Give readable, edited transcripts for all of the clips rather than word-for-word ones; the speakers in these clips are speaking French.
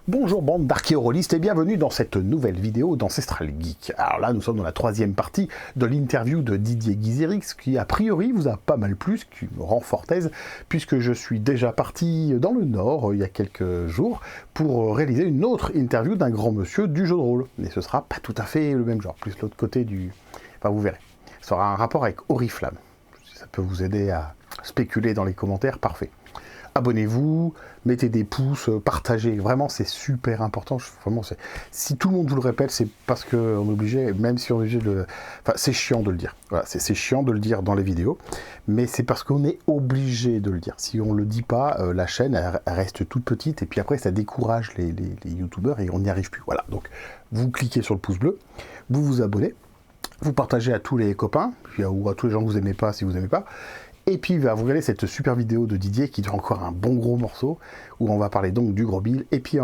Bonjour bande d'archéorollistes et bienvenue dans cette nouvelle vidéo d'Ancestral Geek. Alors là nous sommes dans la troisième partie de l'interview de Didier Guizérix qui a priori vous a pas mal plu, ce qui me rend fort aise puisque je suis déjà parti dans le Nord il y a quelques jours pour réaliser une autre interview d'un grand monsieur du jeu de rôle. Mais ce sera pas tout à fait le même genre, plus l'autre côté du... Enfin vous verrez. Ça aura un rapport avec Oriflamme. Si ça peut vous aider à spéculer dans les commentaires, parfait. Abonnez-vous, mettez des pouces, partagez, vraiment c'est super important, vraiment, si tout le monde vous le répète, c'est parce qu'on est obligé, même si on est obligé de... Enfin, c'est chiant de le dire, voilà, c'est chiant de le dire dans les vidéos, mais c'est parce qu'on est obligé de le dire. Si on ne le dit pas, la chaîne elle reste toute petite, et puis après ça décourage les youtubeurs et on n'y arrive plus. Voilà, donc vous cliquez sur le pouce bleu, vous vous abonnez, vous partagez à tous les copains, ou à tous les gens que vous n'aimez pas si vous n'aimez pas. Et puis vous regardez cette super vidéo de Didier qui dure encore un bon gros morceau, où on va parler donc du Gros Bill, et puis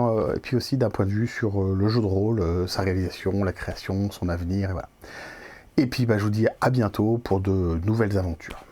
aussi d'un point de vue sur le jeu de rôle, sa réalisation, la création, son avenir, et voilà. Et puis je vous dis à bientôt pour de nouvelles aventures.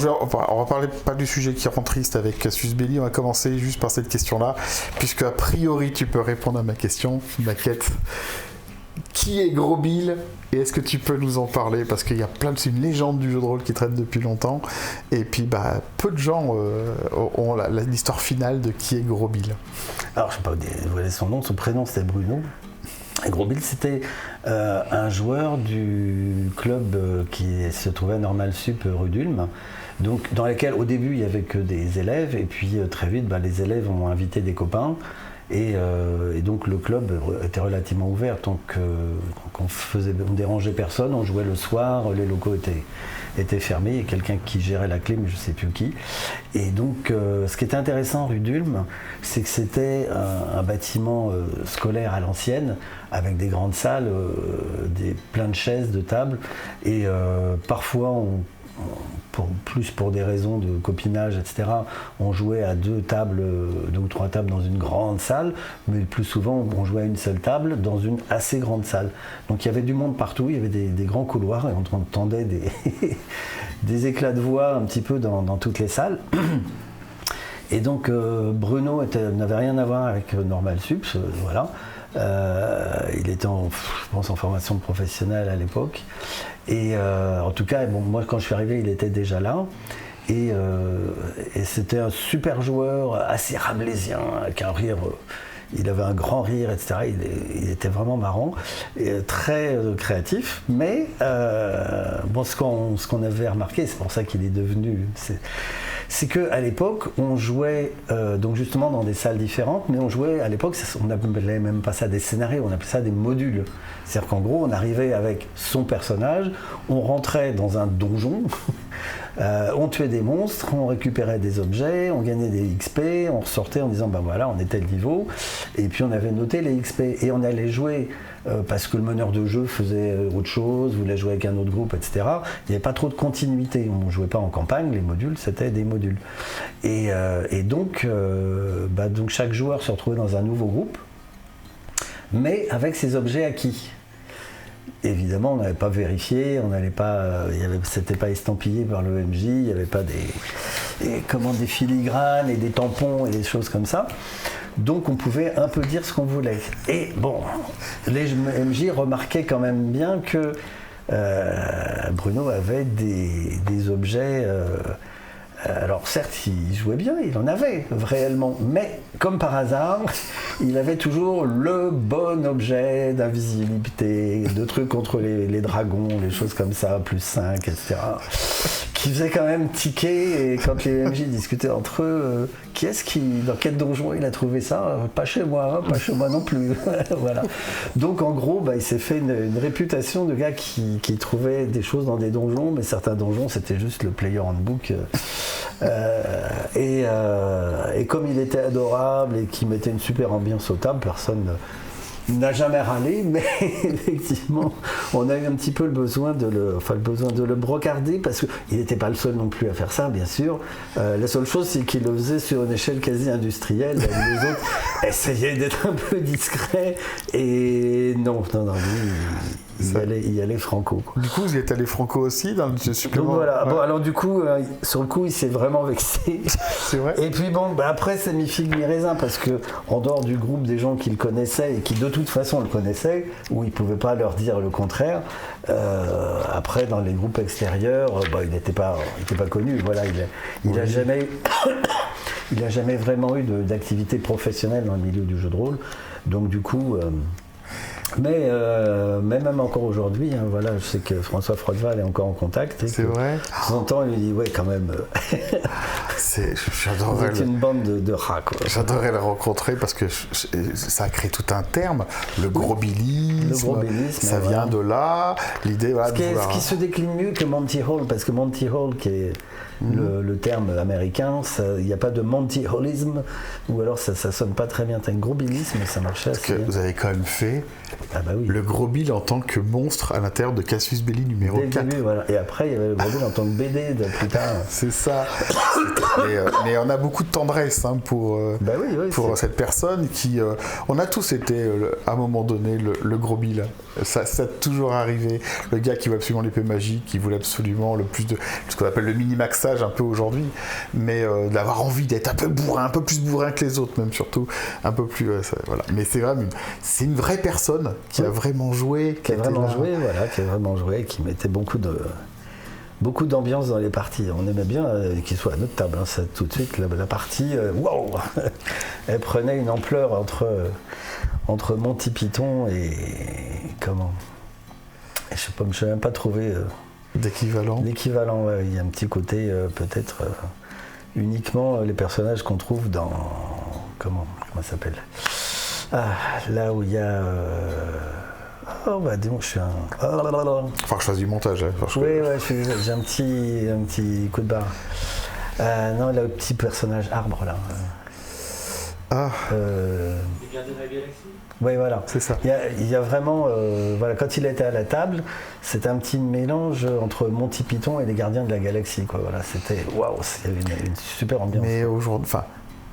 Alors on va parler pas du sujet qui rend triste avec Cassius Belli, on va commencer juste par cette question-là, puisque a priori tu peux répondre à ma question, ma quête. Qui est Gros Bill et est-ce que tu peux nous en parler? Parce qu'il y a c'est une légende du jeu de rôle qui traîne depuis longtemps, et puis peu de gens ont l'histoire finale de qui est Gros Bill. Alors je ne sais pas dévoiler son nom, son prénom c'était Bruno. Et Gros Bill, c'était un joueur du club qui se trouvait à Normal Sup rue d'Ulm, donc dans lequel au début il n'y avait que des élèves, et puis très vite les élèves ont invité des copains, et donc le club était relativement ouvert, tant qu'on ne dérangeait personne, on jouait le soir, les locaux étaient fermés, il y a quelqu'un qui gérait la clé, mais je ne sais plus qui. Et donc, ce qui était intéressant rue d'Ulm, c'est que c'était un bâtiment scolaire à l'ancienne, avec des grandes salles, plein de chaises, de tables, et parfois, pour des raisons de copinage, etc., on jouait à deux ou trois tables dans une grande salle, mais plus souvent on jouait à une seule table dans une assez grande salle. Donc il y avait du monde partout, il y avait des grands couloirs et on entendait des éclats de voix un petit peu dans toutes les salles. Et donc Bruno n'avait rien à voir avec Normal Sup, voilà. Il était en formation professionnelle à l'époque, et en tout cas moi quand je suis arrivé il était déjà là, et c'était un super joueur assez rabelaisien avec un rire, il avait un grand rire, etc. Il était vraiment marrant et très créatif, mais ce qu'on avait remarqué, c'est pour ça qu'il est devenu... C'est qu'à l'époque, on jouait donc justement dans des salles différentes, mais on jouait à l'époque, on n'appelait même pas ça des scénarios, on appelait ça des modules. C'est-à-dire qu'en gros, on arrivait avec son personnage, on rentrait dans un donjon, on tuait des monstres, on récupérait des objets, on gagnait des XP, on ressortait en disant voilà, on était le niveau, et puis on avait noté les XP, et on allait jouer parce que le meneur de jeu faisait autre chose, voulait jouer avec un autre groupe, etc. Il n'y avait pas trop de continuité, on ne jouait pas en campagne, les modules c'était des modules. Et donc chaque joueur se retrouvait dans un nouveau groupe, mais avec ses objets acquis. Évidemment, on n'avait pas vérifié, c'était pas estampillé par le MJ, il n'y avait pas des filigranes et des tampons et des choses comme ça. Donc on pouvait un peu dire ce qu'on voulait. Et les MJ remarquaient quand même bien que Bruno avait des objets... alors certes, il jouait bien, il en avait réellement, mais comme par hasard, il avait toujours le bon objet d'invisibilité, de trucs contre les dragons, les choses comme ça, +5, etc., qui faisait quand même tiquer, et quand les MJ discutaient entre eux, dans quel donjon il a trouvé ça? Pas chez moi, pas chez moi non plus. Voilà. Donc en gros, il s'est fait une réputation de gars qui trouvait des choses dans des donjons, mais certains donjons c'était juste le player handbook. Et comme il était adorable et qu'il mettait une super ambiance aux tables, personne n'a jamais râlé, mais effectivement, on a eu un petit peu le besoin de le brocarder, parce qu'il n'était pas le seul non plus à faire ça, bien sûr. La seule chose, c'est qu'il le faisait sur une échelle quasi industrielle. Les autres essayaient d'être un peu discrets, et non, lui, il y allait franco, quoi. Du coup, vous y êtes allé franco aussi dans le supplément. Donc voilà. Bon, alors du coup, sur le coup, il s'est vraiment vexé. C'est vrai. Et puis bon, après, c'est mi-figue, mi-raisin, parce que en dehors du groupe des gens qui le connaissaient et qui de toute façon le connaissaient, où il ne pouvait pas leur dire le contraire. Après, dans les groupes extérieurs, il n'était pas connu. Voilà, il a jamais vraiment eu d'activité professionnelle dans le milieu du jeu de rôle. Donc du coup. Mais même encore aujourd'hui, voilà, je sais que François Frodeval est encore en contact. C'est vrai. De temps en temps, il lui dit, ouais, quand même. J'adorerais une bande de rats, quoi. J'adorerais le rencontrer parce que ça a créé tout un terme, le grobilisme. Ça vient de là. L'idée, voilà, ce qui se décline mieux que Monty Hall, parce que Monty Hall, qui est le terme américain, il n'y a pas de Monty Hallisme, ou alors ça sonne pas très bien. T'as un grobilisme, ça marchait assez bien. Vous avez quand même fait le Grobil en tant que monstre à l'intérieur de Cassius Belli numéro 4. Début, voilà. Et après, il y avait le Grobil en tant que BD de plus tard. C'est ça. Mais on a beaucoup de tendresse pour cette personne qui... on a tous été, à un moment donné, le Grobil. Ça a toujours arrivé. Le gars qui veut absolument l'épée magique, qui voulait absolument le plus de... ce qu'on appelle le minimaxage un peu aujourd'hui, mais d'avoir envie d'être un peu bourrin, un peu plus bourrin que les autres même, surtout. Un peu plus... voilà. Mais c'est vraiment une vraie personne qui a vraiment joué. Qui a vraiment joué, qui mettait beaucoup d'ambiance dans les parties. On aimait bien qu'il soit à notre table. Ça, tout de suite, la partie, wow, elle prenait une ampleur entre Monty Python et comment. Je sais pas, je n'ai même pas trouvé d'équivalent. L'équivalent, ouais. Il y a un petit côté peut-être uniquement les personnages qu'on trouve dans comment ça s'appelle. Là où il y a. Dis-moi, je suis un. Faut que je fasse du montage. J'ai un petit coup de barre. Non, là, le petit personnage arbre, là. Les gardiens de la galaxie. Oui, voilà. C'est ça. Il y a vraiment. Voilà, quand il était à la table, c'était un petit mélange entre Monty Python et les gardiens de la galaxie, quoi. Voilà, c'était. Waouh, il y avait une super ambiance. Mais aujourd'hui.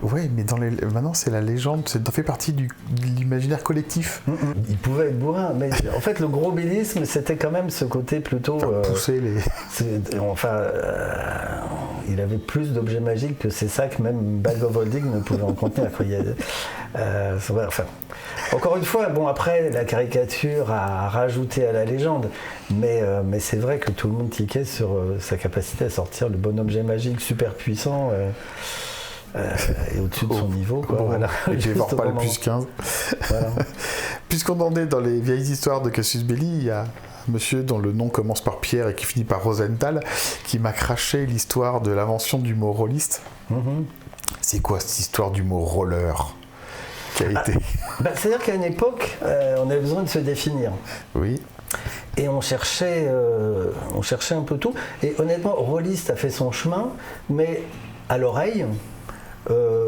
Oui, mais maintenant c'est la légende, ça fait partie de l'imaginaire collectif. Il pouvait être bourrin, mais en fait le grobilisme c'était quand même ce côté plutôt... pousser les... il avait plus d'objets magiques que ces sacs, même Bag of Holding ne pouvait en contenir. Encore une fois, après la caricature a rajouté à la légende, mais c'est vrai que tout le monde tiquait sur sa capacité à sortir le bon objet magique super puissant. Et au-dessus de son niveau, quoi. Voilà. Et je vais voir pas le plus 15. Voilà. Puisqu'on en est dans les vieilles histoires de Cassius Belli, il y a un monsieur dont le nom commence par Pierre et qui finit par Rosenthal qui m'a craché l'histoire de l'invention du mot rolliste. C'est quoi cette histoire du mot roller qui a été... C'est-à-dire qu'à une époque, on avait besoin de se définir. Oui. Et on cherchait un peu tout. Et honnêtement, rolliste a fait son chemin, mais à l'oreille,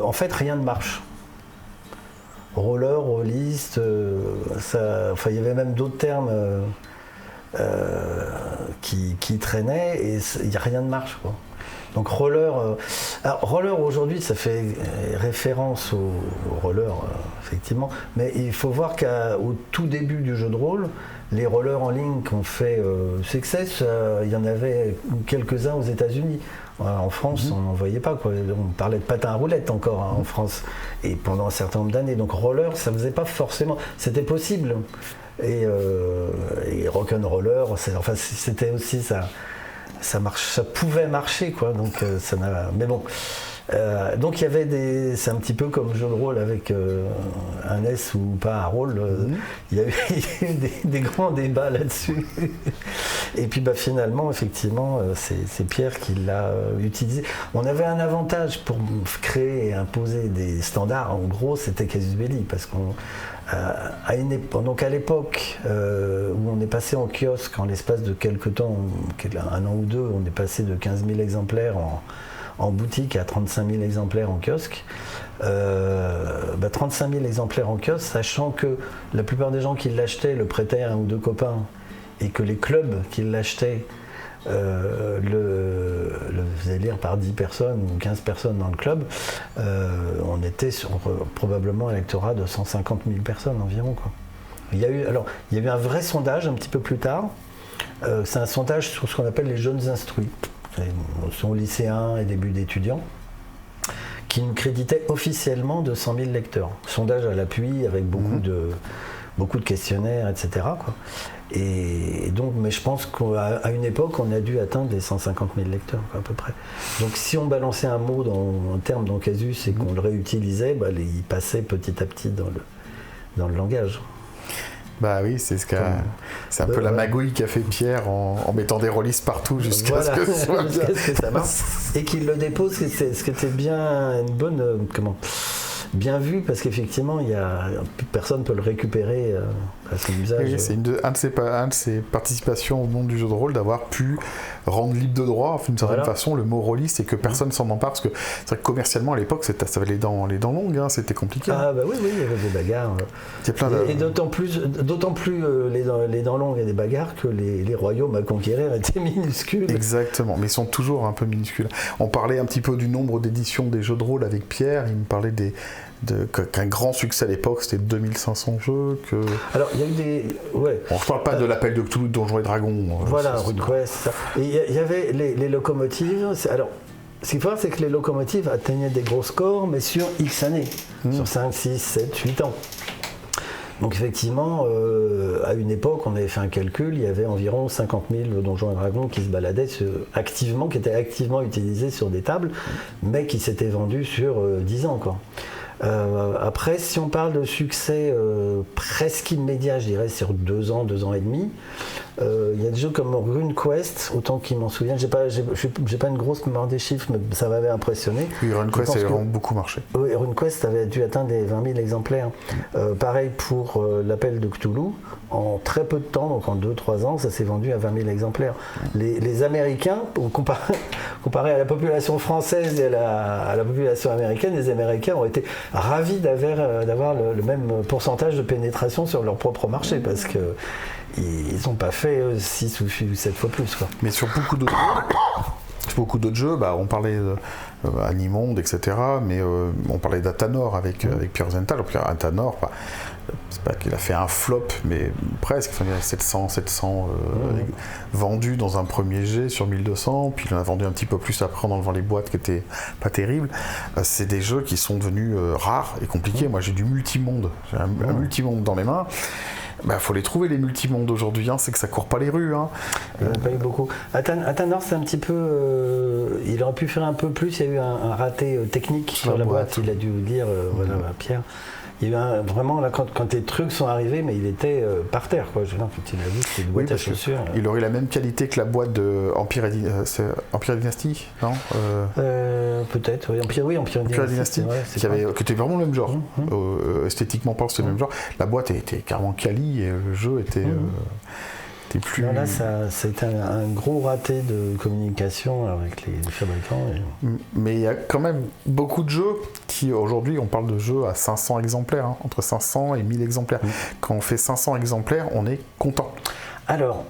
en fait, rien ne marche. Roller, rolliste, il y avait même d'autres termes qui traînaient et il n'y a rien ne marche, quoi. Donc roller, roller aujourd'hui, ça fait référence au roller, effectivement, mais il faut voir qu'au tout début du jeu de rôle, les rollers en ligne qu'on fait Success, il y en avait quelques-uns aux États-Unis. En France, on n'en voyait pas, quoi. On parlait de patin à roulettes encore en France, et pendant un certain nombre d'années. Donc roller, ça faisait pas forcément. C'était possible. Et rock'n'roller, c'était aussi ça. Ça pouvait marcher, quoi. Donc ça n'a. Mais bon. Donc il y avait c'est un petit peu comme jeu de rôle avec un S ou pas un rôle. Il y a eu des grands débats là-dessus. Et puis finalement, effectivement, c'est Pierre qui l'a utilisé. On avait un avantage pour créer et imposer des standards. En gros, c'était Casus Belli, parce qu'on donc à l'époque où on est passé en kiosque en l'espace de quelques temps, un an ou deux, on est passé de 15 000 exemplaires en boutique à 35 000 exemplaires en kiosque. 35 000 exemplaires en kiosque, sachant que la plupart des gens qui l'achetaient le prêtaient à un ou deux copains, et que les clubs qui l'achetaient le faisait lire par 10 personnes ou 15 personnes dans le club, on était sur probablement un lectorat de 150 000 personnes environ, quoi. Il y a eu un vrai sondage un petit peu plus tard. C'est un sondage sur ce qu'on appelle les jeunes instruits. Ce sont lycéens et début d'étudiants, qui nous créditaient officiellement de 100 000 lecteurs. Sondage à l'appui avec beaucoup de questionnaires, etc., quoi. Et donc, mais je pense qu'à une époque, on a dû atteindre les 150 000 lecteurs, quoi, à peu près. Donc si on balançait un mot en termes dans Casus et qu'on le réutilisait, il passait petit à petit dans le langage. Bah oui, c'est un peu la magouille qu'a fait Pierre en mettant des rôlistes partout jusqu'à ce que ce soit bien. Jusqu'à ce que ça marche. Et qu'il le dépose, ce qui était bien une bonne... bien vu, parce qu'effectivement personne ne peut le récupérer à son usage. Oui, c'est un de ses participations au monde du jeu de rôle, d'avoir pu rendre libre de droit d'une certaine façon le mot rôliste, et que personne s'en empare, parce que c'est vrai que commercialement à l'époque ça avait les dents longues, hein, c'était compliqué. Ah bah oui, il y avait des bagarres. Et d'autant plus les dents longues et des bagarres que les royaumes à conquérir étaient minuscules. Exactement, mais ils sont toujours un peu minuscules. On parlait un petit peu du nombre d'éditions des jeux de rôle avec Pierre, il me parlait qu'un grand succès à l'époque, c'était 2500 jeux. Alors, il y a eu des... Ouais. On ne parle pas de l'appel de Cthulhu, de Donjons et Dragons. Voilà, RuneQuest, ça. Et il y avait les locomotives. Alors, ce qu'il faut voir, c'est que les locomotives atteignaient des gros scores, mais sur X années. Sur 5, 6, 7, 8 ans. Donc effectivement, à une époque, on avait fait un calcul, il y avait environ 50 000 Donjons et Dragons qui se baladaient qui étaient activement utilisés sur des tables, mais qui s'étaient vendus sur 10 ans, quoi. Après, si on parle de succès presque immédiat, je dirais sur 2 ans et demi, il y a des jeux comme RuneQuest, autant qu'il m'en souvient. J'ai pas une grosse mémoire des chiffres, mais ça m'avait impressionné. Oui, RuneQuest a vraiment beaucoup marché. Oui, RuneQuest avait dû atteindre les 20 000 exemplaires. Pareil pour l'appel de Cthulhu. En très peu de temps, donc en 2-3 ans, ça s'est vendu à 20 000 exemplaires. Les Américains, comparé à la population française et à la population américaine, les Américains ont été ravis d'avoir le même pourcentage de pénétration sur leur propre marché, parce que ils n'ont pas fait 6 ou 7 fois plus, quoi. Mais sur beaucoup d'autres jeux, on parlait d'Animonde, etc., mais on parlait d'Athanor avec Pierre Zental. Athanor, c'est pas qu'il a fait un flop, mais presque. Enfin, il y a 700 vendus dans un premier jet sur 1200, puis il en a vendu un petit peu plus après en enlevant les boîtes qui étaient pas terribles. C'est des jeux qui sont devenus rares et compliqués. Moi, j'ai du multimonde. J'ai un multimonde dans les mains. Faut les trouver, les multimondes aujourd'hui, hein, c'est que ça court pas les rues. Hein. Il n'y en a pas eu beaucoup. Athanor, c'est un petit peu... il aurait pu faire un peu plus, il y a eu un raté technique sur la boîte. Il a dû dire, Pierre. Il y a eu vraiment, là, quand les trucs sont arrivés, mais il était par terre, quoi. Il a vu que c'était une boîte à chaussures. Il aurait la même qualité que la boîte de Empire Dynasty, non Peut-être, oui. Empire Dynasty, qui était vraiment le même genre. Esthétiquement parlant, c'était le même genre. La boîte était carrément quali et le jeu était... plus... Non, là, c'était un gros raté de communication avec les fabricants. Mais il y a quand même beaucoup de jeux qui, aujourd'hui, on parle de jeux à 500 exemplaires, hein, entre 500 et 1000 exemplaires. Quand on fait 500 exemplaires, on est content. Alors,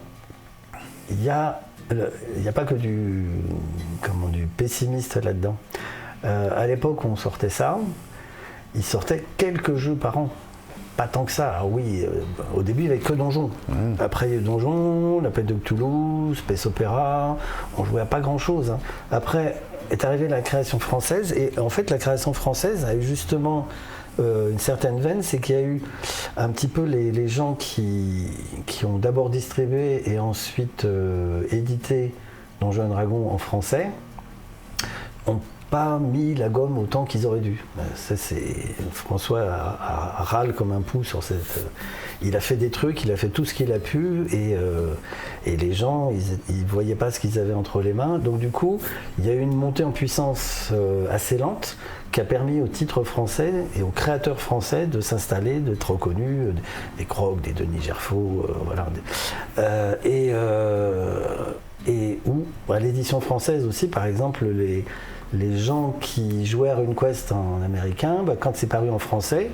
il n'y a pas que du pessimiste là-dedans. À l'époque où on sortait ça, il sortait quelques jeux par an. Pas tant que ça. Alors oui, au début, il n'y avait que Donjon. Après, il y a eu Donjon, l'appel de Cthulhu, Space Opera. On jouait à pas grand-chose. Hein. Après, est arrivée la création française. Et en fait, la création française a eu justement une certaine veine. C'est qu'il y a eu un petit peu les gens qui ont d'abord distribué et ensuite édité Donjons et Dragons en français, ont pas mis la gomme autant qu'ils auraient dû. Ça, François râle comme un pou sur cette... Il a fait des trucs, il a fait tout ce qu'il a pu, et les gens, ils voyaient pas ce qu'ils avaient entre les mains. Donc du coup, il y a eu une montée en puissance assez lente, qui a permis aux titres français et aux créateurs français de s'installer, d'être reconnus, des Crocs, des Denis Gerfaud, voilà. Et où, à l'édition française aussi, par exemple, les gens qui jouaient à RuneQuest en américain, quand c'est paru en français,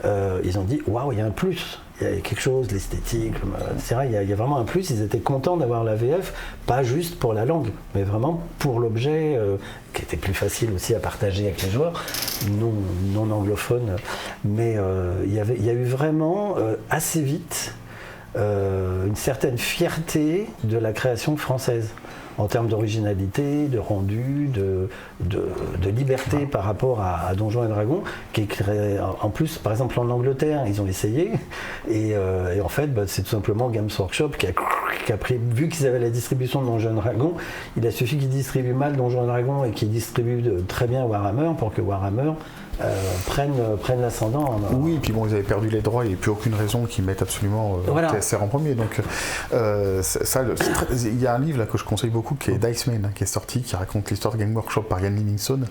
ils ont dit « Waouh, il y a un plus !» Il y a quelque chose, l'esthétique, etc. Il y a vraiment un plus. Ils étaient contents d'avoir la VF, pas juste pour la langue, mais vraiment pour l'objet, qui était plus facile aussi à partager avec les joueurs, non anglophones. Mais il y a eu vraiment, assez vite, une certaine fierté de la création française, en termes d'originalité, de rendu, de liberté par rapport à Donjons et Dragons, qui est créé, en plus, par exemple en Angleterre, ils ont essayé, et en fait, c'est tout simplement Games Workshop qui a pris, vu qu'ils avaient la distribution de Donjons et Dragons, il a suffi qu'ils distribuent mal Donjons et Dragons et qu'ils distribuent très bien Warhammer pour que Warhammer prennent l'ascendant. Oui, et puis bon, ils avaient perdu les droits, il n'y a plus aucune raison qu'ils mettent absolument TSR en premier. Donc, il y a un livre là, que je conseille beaucoup qui est Diceman, qui est sorti, qui raconte l'histoire de Game Workshop par Ian Livingstone.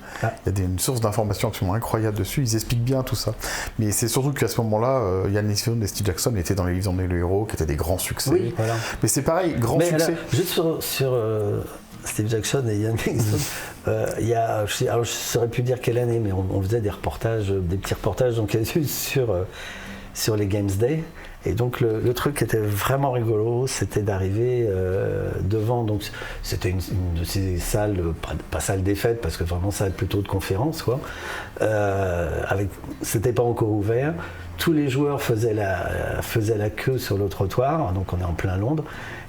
Il y a une source d'informations absolument incroyable dessus, ils expliquent bien tout ça. Mais c'est surtout qu'à ce moment-là, Ian Livingstone et Steve Jackson étaient dans les livres des héros, qui étaient des grands succès. Oui, voilà. Mais c'est pareil, grand succès. Alors, juste sur Steve Jackson et Ian Livingstone, alors je saurais plus dire quelle année, mais on faisait des petits reportages donc, sur les Games Day. Et donc le truc qui était vraiment rigolo, c'était d'arriver devant, donc c'était une de ces salles, pas salle des fêtes, parce que vraiment salle plutôt de conférence, quoi. C'était pas encore ouvert. Tous les joueurs faisaient la queue sur le trottoir, donc on est en plein Londres.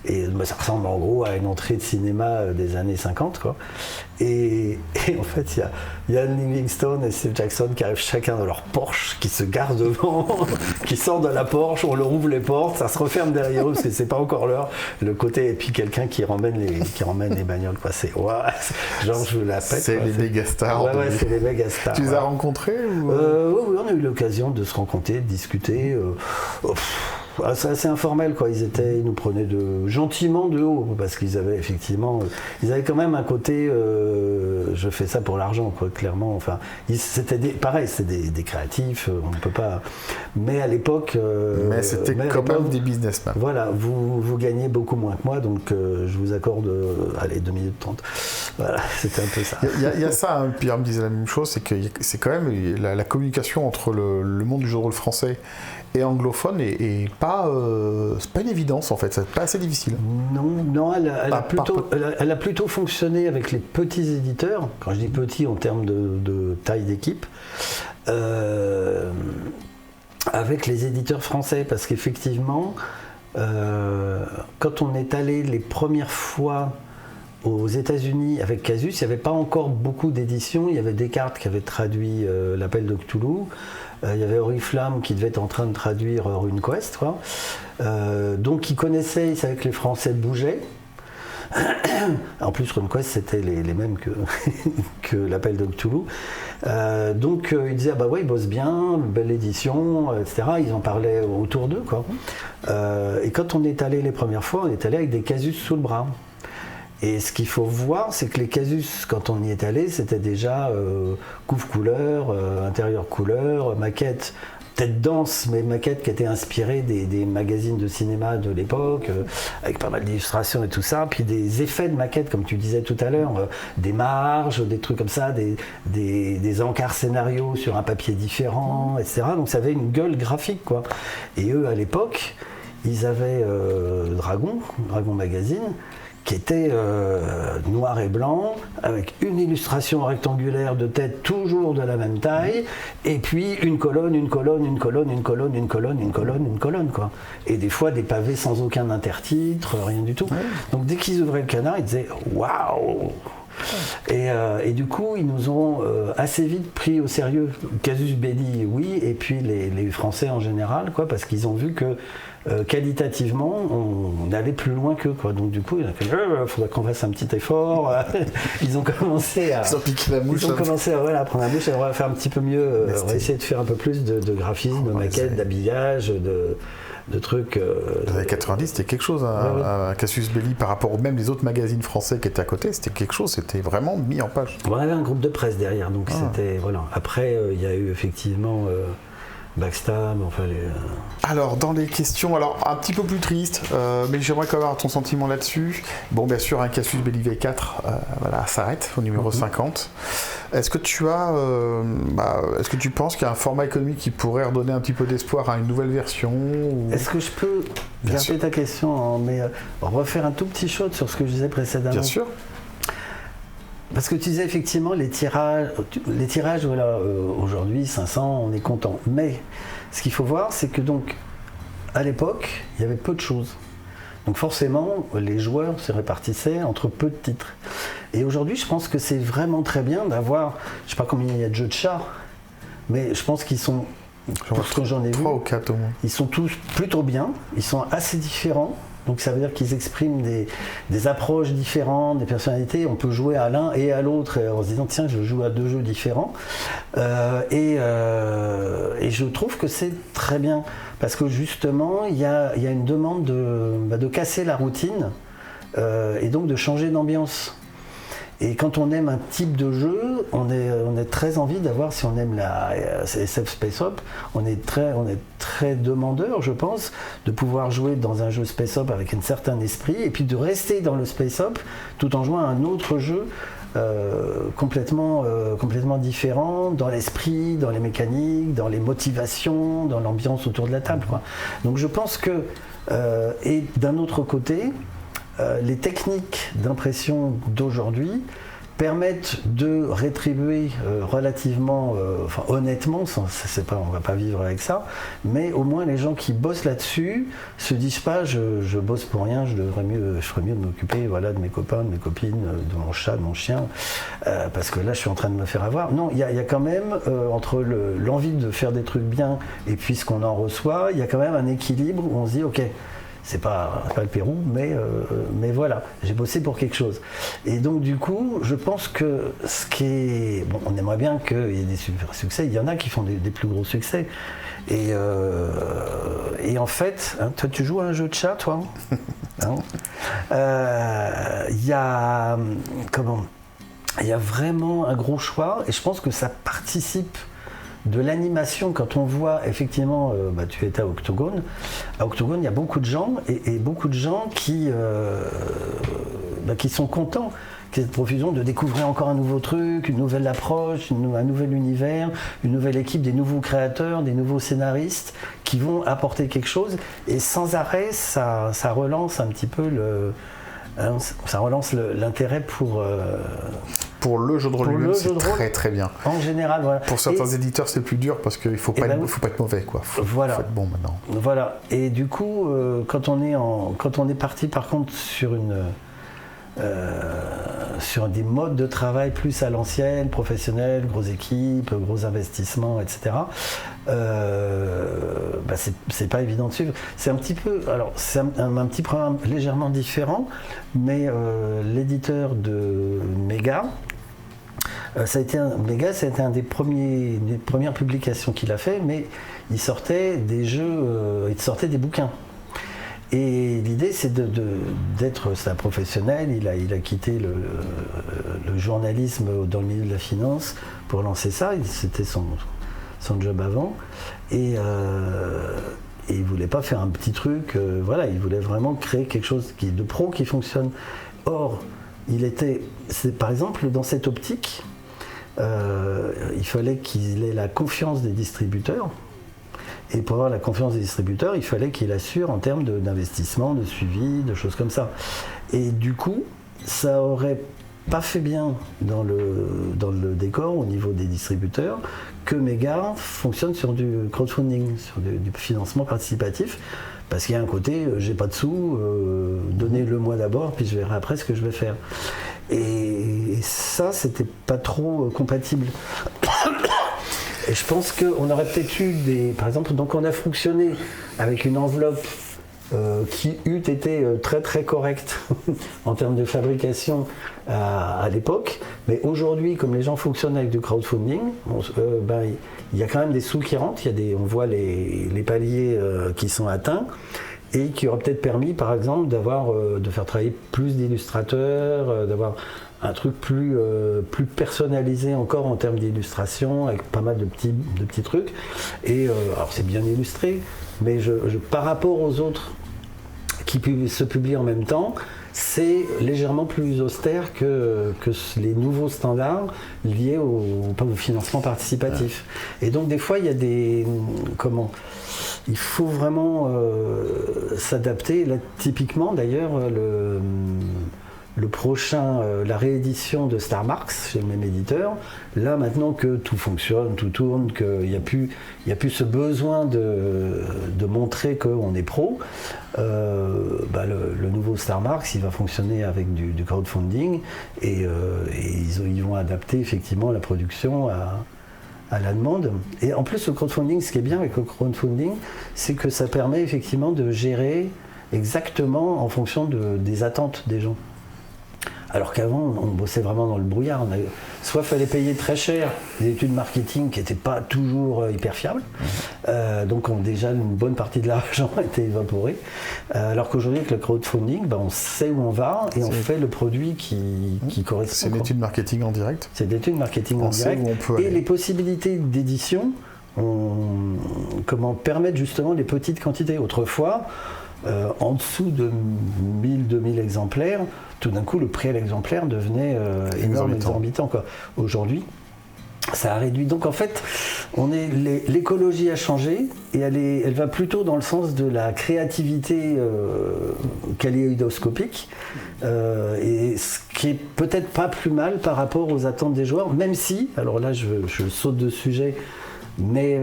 Et ça ressemble en gros à une entrée de cinéma des années 50, quoi. Et en fait, il y a Livingstone et Steve Jackson qui arrivent chacun dans leur Porsche, qui se garent devant, qui sortent de la Porsche, on leur ouvre les portes, ça se referme derrière eux parce que c'est pas encore l'heure. Le côté, et puis quelqu'un qui ramène les bagnoles, quoi. C'est genre je la pète. C'est les méga stars. Ouais, c'est les méga stars. Tu les as rencontrés ou... Oui, on a eu l'occasion de se rencontrer, de discuter. C'est assez informel, quoi. Ils nous prenaient gentiment de haut, parce qu'ils avaient effectivement, ils avaient quand même un côté, je fais ça pour l'argent, quoi, clairement. Enfin, c'était des créatifs, on ne peut pas. Mais à l'époque, mais c'était quand même des businessmen. Voilà, vous gagnez beaucoup moins que moi, donc je vous accorde, 2 minutes 30. Voilà, c'était un peu ça. Il y a ça, hein, Pierre me disait la même chose, c'est que c'est quand même la communication entre le monde du jeu de rôle français et anglophone et c'est pas une évidence en fait, c'est pas assez difficile. Non, elle a plutôt fonctionné avec les petits éditeurs, quand je dis petits en termes de taille d'équipe, avec les éditeurs français, parce qu'effectivement, quand on est allé les premières fois aux États-Unis avec Casus, il n'y avait pas encore beaucoup d'éditions, il y avait Descartes qui avait traduit l'Appel de Cthulhu. Il y avait Oriflamme qui devait être en train de traduire RuneQuest, quoi. Donc ils connaissaient, ils savaient que les Français bougeaient. En plus, RuneQuest, c'était les mêmes que l'Appel de Cthulhu. Donc ils disaient, bah ouais, ils bossent bien, belle édition, etc. Ils en parlaient autour d'eux, quoi. Et quand on est allé les premières fois, on est allé avec des Casus sous le bras. Et ce qu'il faut voir, c'est que les Casus, quand on y est allé, c'était déjà couvre couleur, intérieur couleur, maquette, peut-être dense, mais maquette qui était inspirée des magazines de cinéma de l'époque, avec pas mal d'illustrations et tout ça, puis des effets de maquette, comme tu disais tout à l'heure, des marges, des trucs comme ça, des encarts scénarios sur un papier différent, etc. Donc ça avait une gueule graphique, quoi. Et eux, à l'époque, ils avaient Dragon Magazine, qui était noir et blanc, avec une illustration rectangulaire de tête toujours de la même taille, et puis une colonne, quoi. Et des fois des pavés sans aucun intertitre, rien du tout. Ouais. Donc dès qu'ils ouvraient le canard, ils disaient « Waouh !» Et du coup, ils nous ont assez vite pris au sérieux. Casus Belli, oui, et puis les Français en général, quoi, parce qu'ils ont vu que qualitativement, on allait plus loin qu'eux, quoi. Donc du coup, il a fait faudrait qu'on fasse un petit effort. Ils ont commencé à voilà, prendre la mouche, on va faire un petit peu mieux, on va essayer de faire un peu plus de graphisme, de maquettes, d'habillage, de trucs. Dans les années 90, c'était quelque chose, à Cassius Belli, par rapport même les autres magazines français qui étaient à côté, c'était quelque chose, c'était vraiment mis en page. On avait un groupe de presse derrière, donc c'était, voilà. Après, il y a eu effectivement Backstab, enfin Alors, dans les questions, un petit peu plus triste, mais j'aimerais quand même avoir ton sentiment là-dessus. Bon, bien sûr, un Cassius Belli V4, s'arrête au numéro 50. Est-ce que tu est-ce que tu penses qu'il y a un format économique qui pourrait redonner un petit peu d'espoir à une nouvelle version Est-ce que je peux garder ta question, mais refaire un tout petit shot sur ce que je disais précédemment? Bien sûr. Parce que tu disais effectivement les tirages, voilà, aujourd'hui 500, on est content. Mais ce qu'il faut voir, c'est que donc à l'époque, il y avait peu de choses. Donc forcément, les joueurs se répartissaient entre peu de titres. Et aujourd'hui, je pense que c'est vraiment très bien d'avoir, je sais pas combien il y a de jeux de chats, mais je pense qu'ils sont, pour ce que j'en ai vu, 3 ou 4 au moins. Ils sont tous plutôt bien, ils sont assez différents. Donc ça veut dire qu'ils expriment des approches différentes, des personnalités. On peut jouer à l'un et à l'autre en se disant tiens, je joue à 2 jeux différents. Et je trouve que c'est très bien parce que justement il y a une demande de casser la routine et donc de changer d'ambiance. Et quand on aime un type de jeu, on est très envie d'avoir, si on aime la SF Space Op, on est très demandeur, je pense, de pouvoir jouer dans un jeu Space Op avec un certain esprit, et puis de rester dans le Space Op tout en jouant à un autre jeu complètement différent dans l'esprit, dans les mécaniques, dans les motivations, dans l'ambiance autour de la table, quoi. Donc je pense que, et d'un autre côté, les techniques d'impression d'aujourd'hui permettent de rétribuer relativement, honnêtement, on va pas vivre avec ça, mais au moins les gens qui bossent là-dessus se disent pas je bosse pour rien, je ferais mieux de m'occuper de mes copains, de mes copines, de mon chat, de mon chien, parce que là je suis en train de me faire avoir. Non, il y a quand même, entre l'envie de faire des trucs bien et puis ce qu'on en reçoit, il y a quand même un équilibre où on se dit ok, c'est pas le Pérou, mais voilà, j'ai bossé pour quelque chose. Et donc du coup, je pense que on aimerait bien qu'il y ait des super succès. Il y en a qui font des plus gros succès. Et en fait, hein, toi tu joues à un jeu de chat, toi hein. Il y a vraiment un gros choix, et je pense que ça participe de l'animation. Quand on voit effectivement, tu étais à Octogone. À Octogone, il y a beaucoup de gens et beaucoup de gens qui sont contents qu'il y ait cette profusion de découvrir encore un nouveau truc, une nouvelle approche, un nouvel univers, une nouvelle équipe, des nouveaux créateurs, des nouveaux scénaristes qui vont apporter quelque chose. Et sans arrêt, ça relance un petit peu ça relance l'intérêt pour le jeu de rôle lui-même, c'est très très bien. En général, voilà. Pour certains éditeurs, c'est plus dur parce qu'il ne faut pas être mauvais, quoi. Faut être bon maintenant. Voilà. Et du coup, quand on est parti par contre sur des modes de travail plus à l'ancienne, professionnels, grosses équipes, gros investissements, etc. C'est pas évident de suivre. C'est un petit peu, alors c'est un petit programme légèrement différent, mais l'éditeur de Méga, ça a été un des premières publications qu'il a fait, mais il sortait des jeux, il sortait des bouquins. Et l'idée, c'est d'être un professionnel. Il a quitté le journalisme dans le milieu de la finance pour lancer ça. C'était son job avant. Et il ne voulait pas faire un petit truc. Il voulait vraiment créer quelque chose de pro qui fonctionne. Or, par exemple, dans cette optique, il fallait qu'il ait la confiance des distributeurs. Et pour avoir la confiance des distributeurs, il fallait qu'il assure en termes d'investissement, de suivi, de choses comme ça. Et du coup, ça aurait pas fait bien dans le décor au niveau des distributeurs que Méga fonctionne sur du crowdfunding, sur du financement participatif, parce qu'il y a un côté j'ai pas de sous, donnez-le moi d'abord, puis je verrai après ce que je vais faire. Et ça, c'était pas trop compatible. Et je pense qu'on aurait peut-être eu par exemple, donc on a fonctionné avec une enveloppe qui eût été très très correct en termes de fabrication à l'époque, mais aujourd'hui, comme les gens fonctionnent avec du crowdfunding, il y a quand même des sous qui rentrent, on voit les paliers qui sont atteints, et qui aura peut-être permis, par exemple, de faire travailler plus d'illustrateurs, d'avoir un truc plus personnalisé encore en termes d'illustration, avec pas mal de petits trucs. Et alors c'est bien illustré, mais par rapport aux autres qui se publient en même temps, c'est légèrement plus austère que les nouveaux standards liés au financement participatif. Et donc des fois, il y a il faut vraiment s'adapter. Là, typiquement, d'ailleurs, le prochain, la réédition de Star Marks chez le même éditeur, là maintenant que tout fonctionne, tout tourne, qu'il n'y a plus ce besoin de montrer qu'on est pro, le nouveau Star Marks, il va fonctionner avec du crowdfunding et ils vont adapter effectivement la production à la demande. Et en plus, le crowdfunding, ce qui est bien avec le crowdfunding, c'est que ça permet effectivement de gérer exactement en fonction des attentes des gens. Alors qu'avant, on bossait vraiment dans le brouillard. Soit il fallait payer très cher des études marketing qui n'étaient pas toujours hyper fiables, donc déjà une bonne partie de l'argent était évaporée. Alors qu'aujourd'hui, avec le crowdfunding, on sait où on va et on fait le produit qui correspond. C'est une étude marketing en direct. C'est une étude marketing en direct. Et les possibilités d'édition permettent justement les petites quantités. Autrefois, en dessous de 1000-2000 exemplaires, tout d'un coup le prix à l'exemplaire devenait énorme, exorbitant. Aujourd'hui, ça a réduit. Donc en fait, l'écologie a changé et elle va plutôt dans le sens de la créativité kaléidoscopique, et ce qui est peut-être pas plus mal par rapport aux attentes des joueurs, même si, alors là je saute de sujet, mais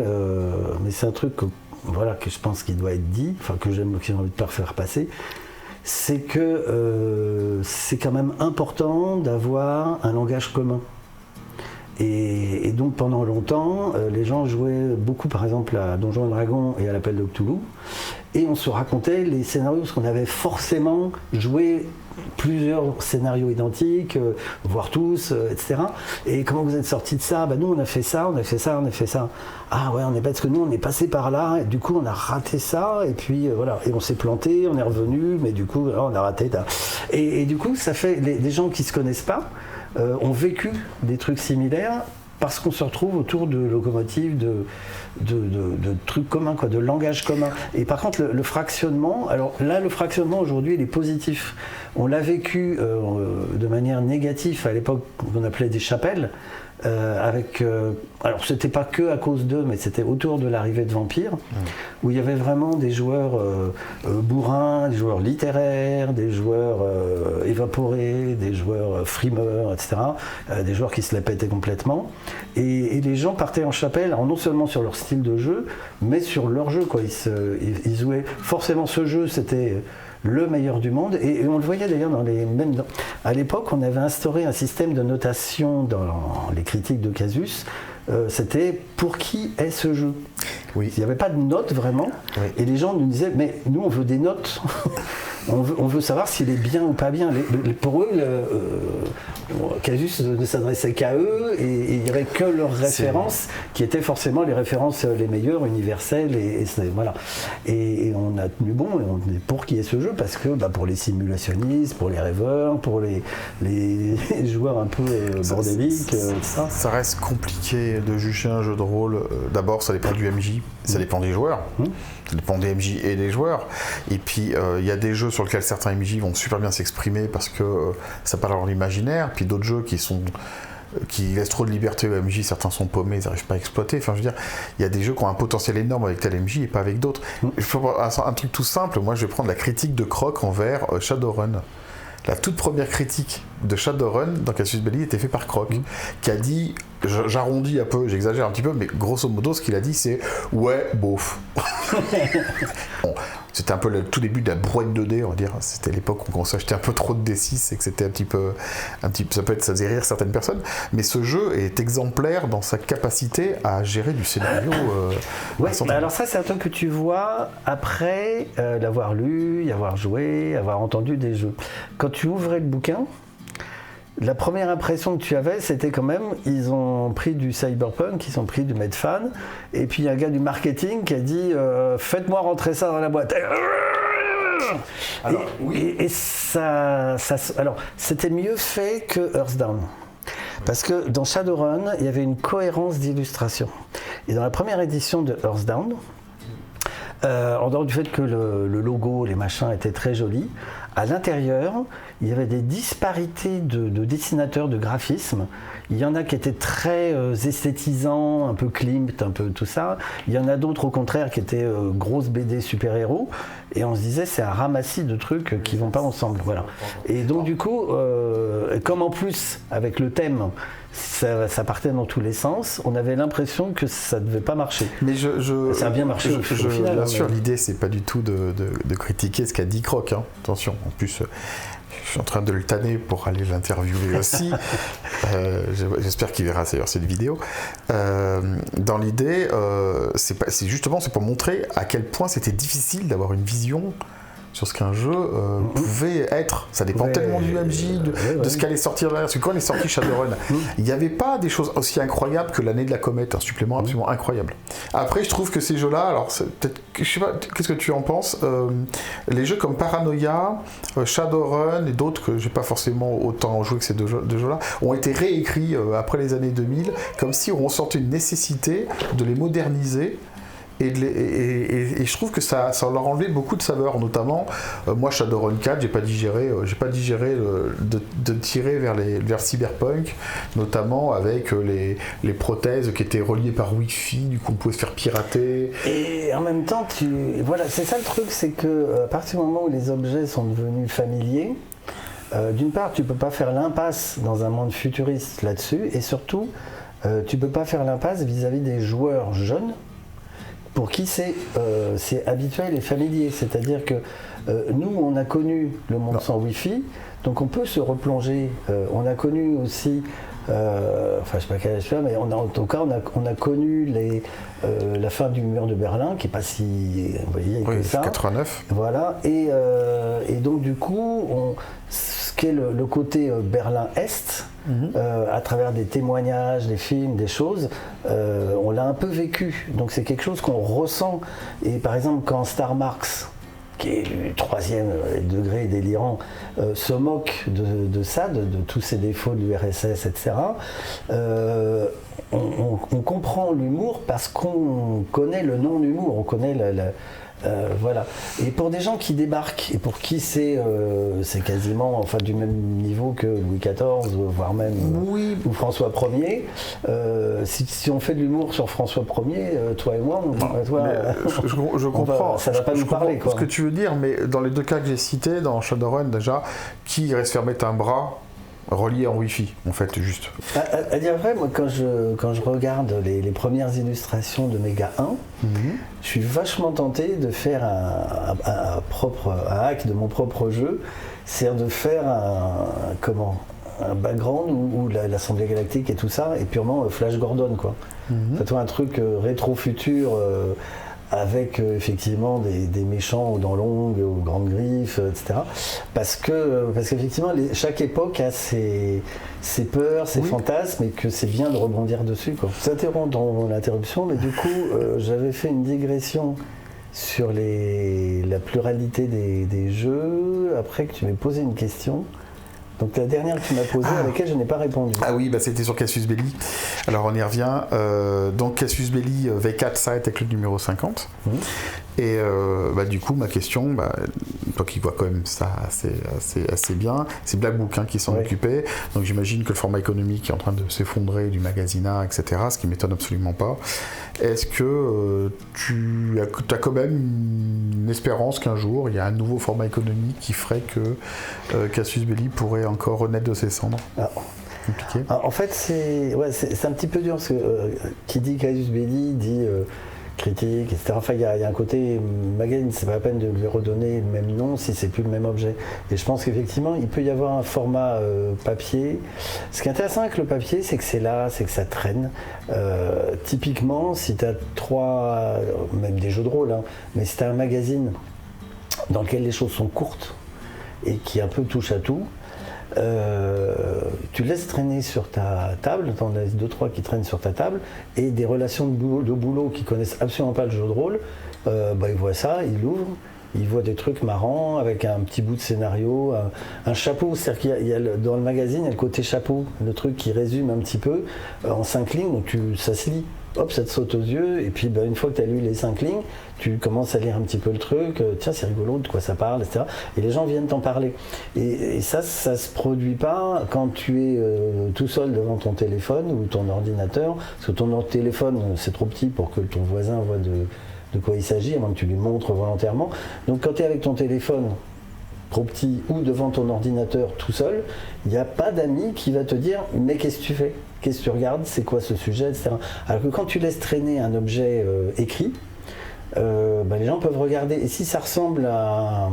c'est un truc que je pense qu'il doit être dit, que j'ai envie de faire passer, c'est que c'est quand même important d'avoir un langage commun. Et donc pendant longtemps, les gens jouaient beaucoup par exemple à Donjons et Dragons et à l'Appel de Cthulhu, et on se racontait les scénarios parce qu'on avait forcément joué plusieurs scénarios identiques, voire tous, etc. Et comment vous êtes sortis de ça ? Nous on a fait ça, on a fait ça, on a fait ça. Ah ouais, on est bête parce que nous on est passé par là, et du coup on a raté ça, et puis voilà, et on s'est planté, on est revenu, mais du coup on a raté. Et du coup ça fait, des gens qui se connaissent pas ont vécu des trucs similaires parce qu'on se retrouve autour de locomotives, de trucs communs, de langage commun. Et par contre, le fractionnement, alors là, le fractionnement aujourd'hui, il est positif. On l'a vécu de manière négative à l'époque qu'on appelait des chapelles, alors c'était pas que à cause d'eux, mais c'était autour de l'arrivée de Vampire, où il y avait vraiment des joueurs bourrins, des joueurs littéraires, des joueurs évaporés, des joueurs frimeurs, etc., des joueurs qui se la pétaient complètement, et les gens partaient en chapelle, alors non seulement sur leur style de jeu, mais sur leur jeu, ils jouaient forcément ce jeu, c'était le meilleur du monde, et on le voyait d'ailleurs à l'époque, on avait instauré un système de notation dans les critiques de Casus. C'était pour qui est ce jeu. Il n'y avait pas de notes vraiment, et les gens nous disaient mais nous on veut des notes. On veut savoir s'il est bien ou pas bien. Pour eux, Casus ne s'adressait qu'à eux, et il n'y avait que leurs références qui étaient forcément les références les meilleures, universelles, voilà. Et on a tenu bon, et on est pour qui est ce jeu, parce que pour les simulationnistes, pour les rêveurs, pour les joueurs un peu bordéliques, ça reste compliqué de juger un jeu de rôle. D'abord, ça dépend du MJ, ça dépend des joueurs. Ça dépend des MJ et des joueurs. Et puis, il y a des jeux sur lesquels certains MJ vont super bien s'exprimer parce que ça parle à leur imaginaire. Puis d'autres jeux qui laissent trop de liberté aux MJ, certains sont paumés, ils n'arrivent pas à exploiter. Enfin, je veux dire, il y a des jeux qui ont un potentiel énorme avec tel MJ et pas avec d'autres. Un truc tout simple, moi je vais prendre la critique de Croc envers Shadowrun. La toute première critique de Shadowrun dans Cassius Belli était fait par Croc, qui a dit, j'arrondis un peu, j'exagère un petit peu, mais grosso modo ce qu'il a dit c'est ouais, bof. Bon, c'était un peu le tout début de la brouette 2D, on va dire. C'était l'époque où on s'achetait un peu trop de D6 et que c'était un petit peu, ça faisait rire certaines personnes. Mais ce jeu est exemplaire dans sa capacité à gérer du scénario. Ouais, bah alors ça c'est un truc que tu vois après l'avoir lu, y avoir joué, avoir entendu des jeux. Quand tu ouvrais le bouquin, la première impression que tu avais, c'était quand même, ils ont pris du Cyberpunk, ils ont pris du Medfan, et puis il y a un gars du marketing qui a dit faites-moi rentrer ça dans la boîte. Alors, et ça, alors, c'était mieux fait que Earthbound. Parce que dans Shadowrun, il y avait une cohérence d'illustration. Et dans la première édition de Earthbound, en dehors du fait que le logo, les machins étaient très jolis, à l'intérieur, il y avait des disparités de dessinateurs, de graphismes. Il y en a qui étaient très esthétisants, un peu Klimt, un peu tout ça. Il y en a d'autres, au contraire, qui étaient grosses BD super-héros. Et on se disait, c'est un ramassis de trucs qui vont pas ensemble. Voilà. Et donc, du coup, comme en plus, avec le thème, ça partait dans tous les sens, on avait l'impression que ça ne devait pas marcher. Mais ça a bien marché au final. Bien sûr, l'idée, c'est pas du tout de critiquer ce qu'a dit Croc. Hein. Attention, en plus... Je suis en train de le tanner pour aller l'interviewer aussi. J'espère qu'il verra d'ailleurs cette vidéo. Dans l'idée, c'est pour montrer à quel point c'était difficile d'avoir une vision sur ce qu'un jeu pouvait être. Ça dépend tellement du MJ, de ce qu'allait sortir derrière. Parce que quand il est sorti Shadowrun, il n'y avait pas des choses aussi incroyables que l'année de la comète, un supplément absolument incroyable. Après, je trouve que ces jeux-là, alors peut-être, je sais pas, qu'est-ce que tu en penses, les jeux comme Paranoia, Shadowrun et d'autres que j'ai pas forcément autant joué que ces deux jeux-là, ont été réécrits après les années 2000, comme si on ressentait une nécessité de les moderniser. Et je trouve que ça leur enlevait beaucoup de saveur, notamment moi Shadowrun 4, j'ai pas digéré de tirer vers Cyberpunk, notamement avec les prothèses qui étaient reliées par Wi-Fi, du coup on pouvait se faire pirater. Et en même temps, voilà, c'est ça le truc, c'est que à partir du moment où les objets sont devenus familiers, d'une part tu peux pas faire l'impasse dans un monde futuriste là-dessus, et surtout tu peux pas faire l'impasse vis-à-vis des joueurs jeunes, pour qui c'est habituel et familier. C'est-à-dire que nous, on a connu le monde sans Wi-Fi, donc on peut se replonger. On a connu aussi, enfin je sais pas quel âge tu as, mais en tout cas on a connu la fin du mur de Berlin, qui n'est pas si vieille que ça. 89. Voilà, et donc du coup, ce qu'est le côté Berlin-Est, à travers des témoignages, des films, des choses, on l'a un peu vécu. Donc c'est quelque chose qu'on ressent. Et par exemple, quand Star Marks, qui est du troisième degré délirant, se moque de ça, de tous ces défauts de l'URSS, etc., on comprend l'humour parce qu'on connaît le non-humour, on connaît voilà. Et pour des gens qui débarquent et pour qui c'est quasiment enfin, du même niveau que Louis XIV, voire même ou François Ier, si on fait de l'humour sur François Ier, toi et moi, je comprends. Ça va pas nous parler. Ce que tu veux dire, mais dans les deux cas que j'ai cités, dans Shadowrun déjà, qui reste faire mettre un bras relié en Wi-Fi, en fait, juste. À dire vrai, moi, quand je regarde les premières illustrations de Mega 1, je suis vachement tenté de faire un hack de mon propre jeu, c'est-à-dire de faire un background où l'Assemblée Galactique et tout ça est purement Flash Gordon, quoi. Fais-toi un truc rétro-futur, avec effectivement des méchants aux dents longues, aux grandes griffes, etc. Parce qu'effectivement, chaque époque a ses peurs, ses fantasmes, et que c'est bien de rebondir dessus, quoi. Je t'interromps dans l'interruption, mais du coup, j'avais fait une digression sur la pluralité des jeux, après que tu m'aies posé une question. Donc la dernière que tu m'as posée, à laquelle je n'ai pas répondu. Ah oui, c'était sur Cassius Belli. Alors on y revient. Donc Cassius Belli V4 site avec le numéro 50. Et du coup, ma question, l'époque, ils voient quand même ça assez bien. C'est Black Book qui s'en occupait. Donc j'imagine que le format économique est en train de s'effondrer du magasinat, etc., ce qui ne m'étonne absolument pas. Est-ce que tu as quand même une espérance qu'un jour, il y a un nouveau format économique qui ferait que Cassius Belli pourrait encore renaître de ses cendres? Compliqué. En fait, c'est un petit peu dur, parce que qui dit Cassius Belli dit critique, etc. Enfin, il y a un côté magazine, c'est pas la peine de lui redonner le même nom si c'est plus le même objet. Et je pense qu'effectivement, il peut y avoir un format papier. Ce qui est intéressant avec le papier, c'est que c'est là, c'est que ça traîne. Typiquement, si tu as même des jeux de rôle, mais si tu as un magazine dans lequel les choses sont courtes et qui un peu touche à tout, tu laisses traîner sur ta table, t'en as 2-3 qui traînent sur ta table, et des relations de boulot qui connaissent absolument pas le jeu de rôle, ils voient ça, ils l'ouvrent, ils voient des trucs marrants avec un petit bout de scénario, un chapeau, c'est-à-dire qu'il y a dans le magazine, il y a le côté chapeau, le truc qui résume un petit peu en 5 lignes, donc ça se lit. Hop, ça te saute aux yeux, et puis une fois que tu as lu les 5 lignes, tu commences à lire un petit peu le truc, tiens c'est rigolo, de quoi ça parle, etc. Et les gens viennent t'en parler. Et ça se produit pas quand tu es tout seul devant ton téléphone ou ton ordinateur, parce que ton téléphone c'est trop petit pour que ton voisin voit de quoi il s'agit, à moins que tu lui montres volontairement. Donc quand tu es avec ton téléphone trop petit ou devant ton ordinateur tout seul, il n'y a pas d'ami qui va te dire « mais qu'est-ce que tu fais ? Qu'est-ce que tu regardes ? C'est quoi ce sujet ?» etc. Alors que quand tu laisses traîner un objet écrit, les gens peuvent regarder. Et si ça ressemble à...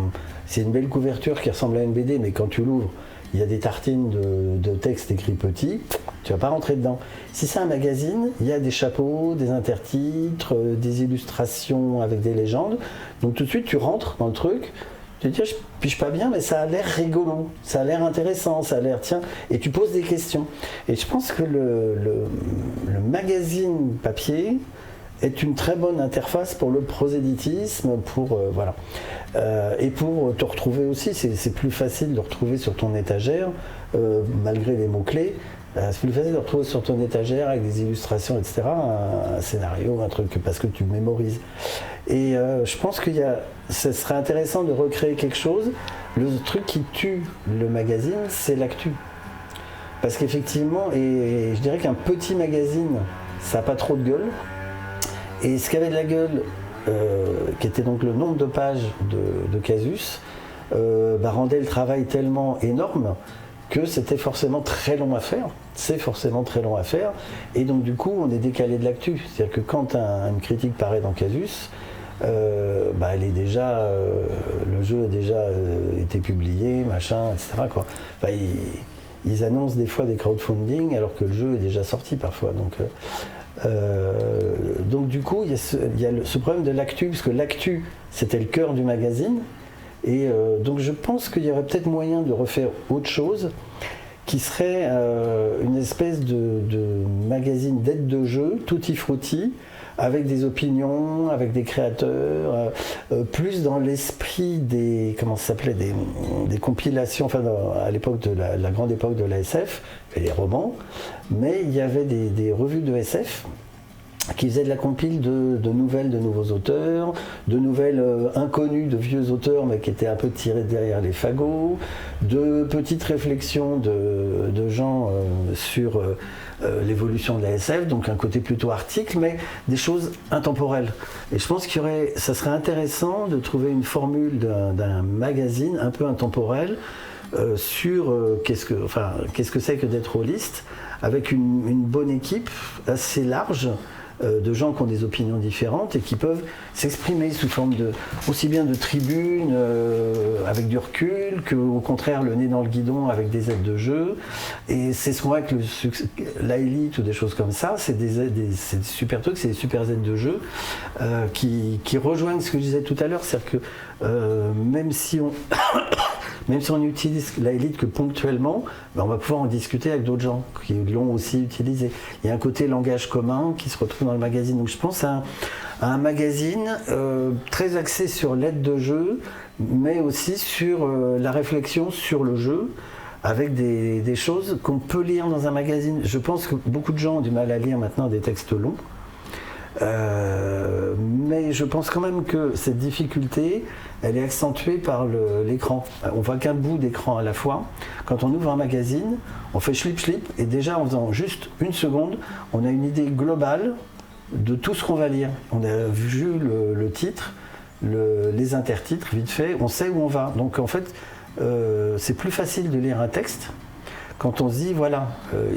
C'est une belle couverture qui ressemble à une BD, mais quand tu l'ouvres, il y a des tartines de texte écrit petit, tu vas pas rentrer dedans. Si c'est un magazine, il y a des chapeaux, des intertitres, des illustrations avec des légendes. Donc tout de suite, tu rentres dans le truc. Tu te dis, je pige pas bien, mais ça a l'air rigolo, ça a l'air intéressant, ça a l'air, tiens, et tu poses des questions. Et je pense que le magazine papier est une très bonne interface pour le prosélytisme, et pour te retrouver aussi, c'est plus facile de retrouver sur ton étagère, malgré les mots-clés, c'est plus facile de retrouver sur ton étagère avec des illustrations, etc., un scénario, un truc, parce que tu mémorises. Et je pense ce serait intéressant de recréer quelque chose. Le truc qui tue le magazine, c'est l'actu. Parce qu'effectivement, et je dirais qu'un petit magazine, ça n'a pas trop de gueule. Et ce qui avait de la gueule, qui était donc le nombre de pages de Casus, rendait le travail tellement énorme que c'était forcément très long à faire. C'est forcément très long à faire. Et donc du coup, on est décalé de l'actu. C'est-à-dire que quand une critique paraît dans Casus, elle est déjà, le jeu a déjà été publié, machin, etc. Quoi. Enfin, ils annoncent des fois des crowdfunding alors que le jeu est déjà sorti parfois. Donc du coup, il y a ce problème de l'actu, parce que l'actu, c'était le cœur du magazine. Et donc je pense qu'il y aurait peut-être moyen de refaire autre chose qui serait une espèce de magazine d'aide de jeu, tutti frutti, avec des opinions, avec des créateurs, plus dans l'esprit des, des compilations, enfin à l'époque de la grande époque de la SF, et les romans, mais il y avait des revues de SF qui faisaient de la compile de nouvelles de nouveaux auteurs, de nouvelles inconnues de vieux auteurs mais qui étaient un peu tirées derrière les fagots, de petites réflexions de gens sur l'évolution de la SF, donc un côté plutôt article, mais des choses intemporelles. Et je pense ça serait intéressant de trouver une formule d'un magazine un peu intemporel sur qu'est-ce que c'est que d'être rôliste, avec une bonne équipe assez large de gens qui ont des opinions différentes et qui peuvent s'exprimer sous forme aussi bien de tribunes avec du recul qu'au contraire le nez dans le guidon avec des aides de jeu. Et c'est ce qu'on voit avec l'élite ou des choses comme ça, c'est des super trucs, c'est des super aides de jeu qui rejoignent ce que je disais tout à l'heure, c'est-à-dire que même si on n'utilise la élite que ponctuellement, on va pouvoir en discuter avec d'autres gens qui l'ont aussi utilisé. Il y a un côté langage commun qui se retrouve dans le magazine. Donc je pense à un magazine très axé sur l'aide de jeu, mais aussi sur la réflexion sur le jeu, avec des choses qu'on peut lire dans un magazine. Je pense que beaucoup de gens ont du mal à lire maintenant des textes longs. Mais mais je pense quand même que cette difficulté, elle est accentuée par l'écran. On voit qu'un bout d'écran à la fois. Quand on ouvre un magazine, on fait schlip, et déjà en faisant juste une seconde, on a une idée globale de tout ce qu'on va lire. On a vu le titre, les intertitres, vite fait, on sait où on va. Donc en fait, c'est plus facile de lire un texte quand on se dit, voilà,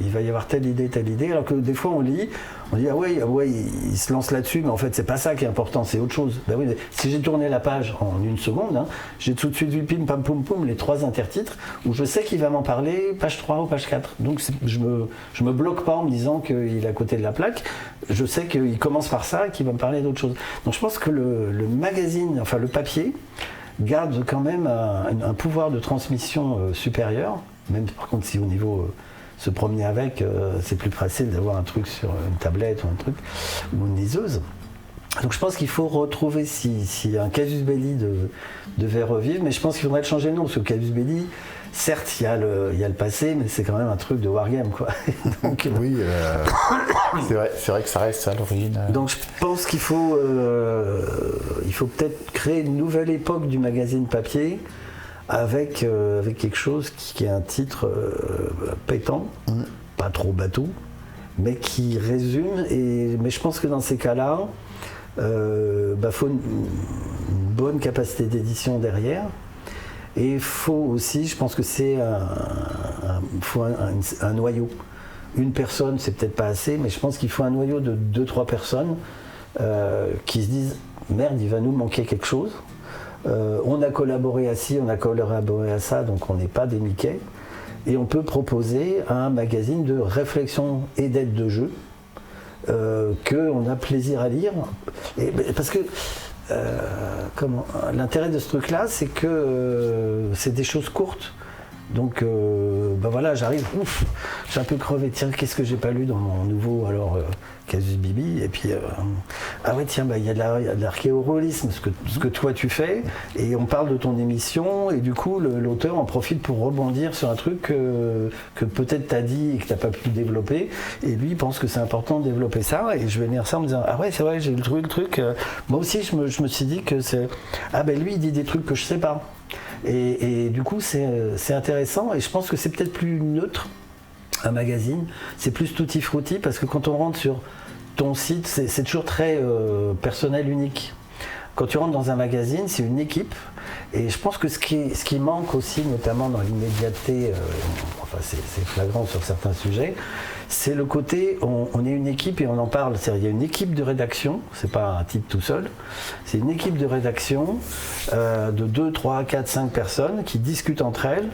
il va y avoir telle idée, alors que des fois on lit, on dit, ah ouais, il se lance là-dessus, mais en fait c'est pas ça qui est important, c'est autre chose. Ben oui, si j'ai tourné la page en une seconde, hein, j'ai tout de suite vu pim pam poum poum les 3 intertitres, où je sais qu'il va m'en parler, page 3 ou page 4. Donc je me bloque pas en me disant qu'il est à côté de la plaque, je sais qu'il commence par ça et qu'il va me parler d'autre chose. Donc je pense que le magazine, enfin le papier, garde quand même un pouvoir de transmission supérieur. Même par contre, si au niveau se promener avec, c'est plus facile d'avoir un truc sur une tablette ou un truc, ou une liseuse. Donc je pense qu'il faut retrouver, si un casus belli devait revivre, mais je pense qu'il faudrait le changer de nom, parce que casus belli, certes, il y a le passé, mais c'est quand même un truc de wargame, quoi. Donc, oui, c'est vrai que ça reste à l'origine. Donc je pense qu'il faut peut-être créer une nouvelle époque du magazine papier, avec quelque chose qui est un titre pétant, pas trop bateau, mais qui résume. Mais je pense que dans ces cas-là, faut une bonne capacité d'édition derrière. Et il faut aussi, je pense que c'est un noyau. Une personne, c'est peut-être pas assez, mais je pense qu'il faut un noyau de 2-3 personnes qui se disent « Merde, il va nous manquer quelque chose ». On a collaboré à ci, on a collaboré à ça, donc on n'est pas des Mickey. Et on peut proposer un magazine de réflexion et d'aide de jeu qu'on a plaisir à lire. Parce que l'intérêt de ce truc-là, c'est que c'est des choses courtes. Donc voilà, j'arrive, j'ai un peu crevé, tiens, qu'est-ce que j'ai pas lu dans mon nouveau Casus Bibi, et puis ah ouais tiens, il y a de l'archéoréalisme, ce que toi tu fais, et on parle de ton émission, et du coup l'auteur en profite pour rebondir sur un truc que peut-être t'as dit et que t'as pas pu développer, et lui il pense que c'est important de développer ça, et je vais lire ça en me disant, ah ouais c'est vrai, j'ai trouvé le truc, moi aussi je me suis dit que c'est, lui il dit des trucs que je sais pas. Et du coup, c'est intéressant, et je pense que c'est peut-être plus neutre, un magazine. C'est plus tutti frutti, parce que quand on rentre sur ton site, c'est toujours très personnel, unique. Quand tu rentres dans un magazine, c'est une équipe. Et je pense que ce qui manque aussi, notamment dans l'immédiateté, c'est flagrant sur certains sujets, c'est le côté, on est une équipe et on en parle. C'est-à-dire, il y a une équipe de rédaction, c'est pas un type tout seul, c'est une équipe de rédaction de 2, 3, 4, 5 personnes qui discutent entre elles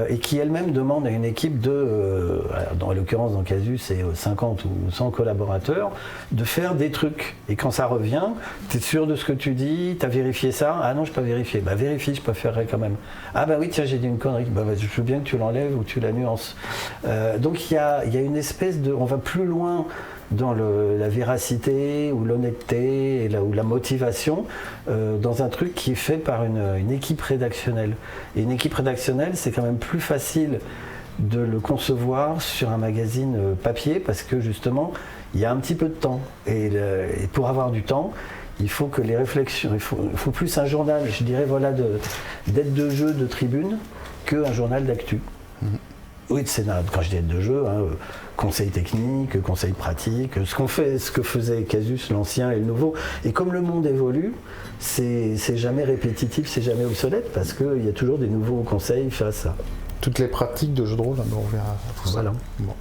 et qui elles-mêmes demandent à une équipe de, dans l'occurrence dans Casus, c'est 50 ou 100 collaborateurs, de faire des trucs. Et quand ça revient, tu es sûr de ce que tu dis, tu as vérifié ça? Ah non, je n'ai pas vérifié. Bah vérifie, je préférerais quand même. Ah bah oui, tiens, j'ai dit une connerie. Bah, je veux bien que tu l'enlèves ou que tu la nuances. Donc il y a une espèce de... On va plus loin dans la véracité ou l'honnêteté ou la motivation dans un truc qui est fait par une équipe rédactionnelle. Et une équipe rédactionnelle, c'est quand même plus facile de le concevoir sur un magazine papier parce que justement, il y a un petit peu de temps. Et pour avoir du temps, il faut que les réflexions, il faut plus un journal, je dirais, voilà, d'aide de jeu de tribune qu'un journal d'actu. Oui, de scénario, quand je dis aide de jeu, conseil technique, conseil pratique, ce que faisait Casus, l'ancien et le nouveau. Et comme le monde évolue, c'est jamais répétitif, c'est jamais obsolète, parce qu'il y a toujours des nouveaux conseils face à... Toutes les pratiques de jeu de rôle, on verra tout ça. Voilà. Bon.